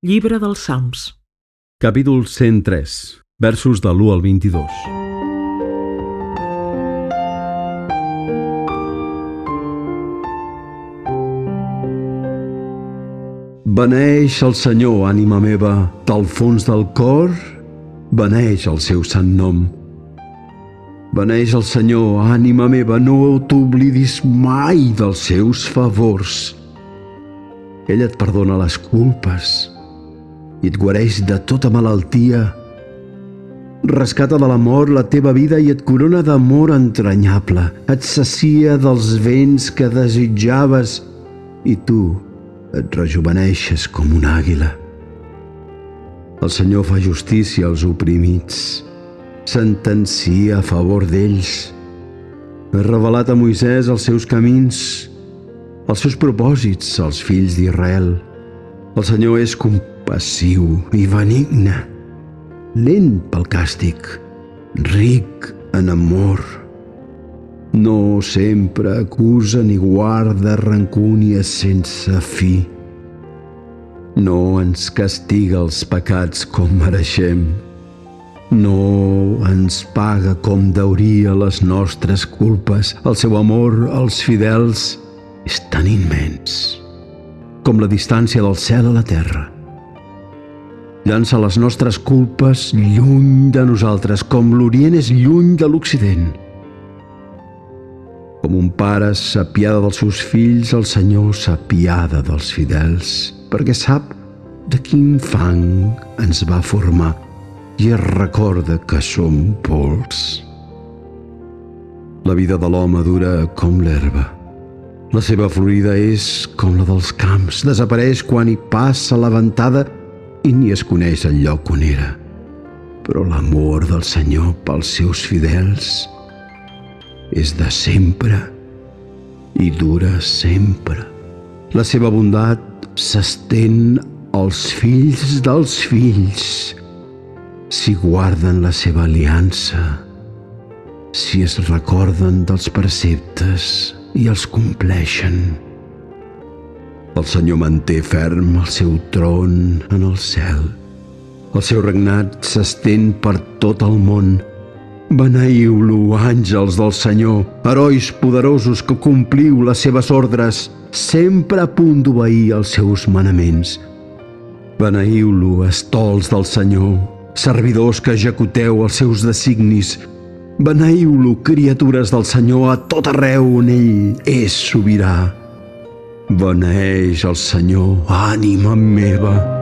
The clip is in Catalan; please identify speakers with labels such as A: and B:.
A: Llibre dels Salms.
B: Capítol 103, versos de l'1 al 22. Beneeix el Senyor, ànima meva, del fons del cor, beneeix el seu sant nom. Beneeix el Senyor, ànima meva, no t'oblidis mai dels seus favors. Ell et perdona les culpes i et guareix de tota malaltia. Rescata de la mort la teva vida i et corona d'amor entranyable. Et sacia dels béns que desitjaves i tu et rejuveneixes com una àguila. El Senyor fa justícia als oprimits, sentencia a favor d'ells. Ha revelat a Moisès els seus camins, els seus propòsits als fills d'Israel. El Senyor és compassiu i benigne, lent pel càstig, ric en amor. No sempre acusa ni guarda rancúnies sense fi. No ens castiga els pecats com mereixem. No ens paga com deuria les nostres culpes. El seu amor als fidels és tan immens com la distància del cel a la terra. Llança les nostres culpes lluny de nosaltres, com l'Orient és lluny de l'Occident. Com un pare s'apiada dels seus fills, el Senyor s'apiada dels fidels, perquè sap de quin fang ens va formar i es recorda que som pols. La vida de l'home dura com l'herba. La seva florida és com la dels camps. Desapareix quan hi passa la ventada i ni es coneix el lloc on era. Però l'amor del Senyor pels seus fidels és de sempre i dura sempre. La seva bondat s'estén als fills dels fills, si guarden la seva aliança, si es recorden dels preceptes i els compleixen. El Senyor manté ferm el seu tron en el cel. El seu regnat s'estén per tot el món. Beneïu-lo, àngels del Senyor, herois poderosos que compliu les seves ordres, sempre a punt d'obeir els seus manaments. Beneïu-lo, estols del Senyor, servidors que executeu els seus designis. Beneïu-lo, criatures del Senyor, a tot arreu on ell és sobirà. Beneeix el Senyor, ànima meva.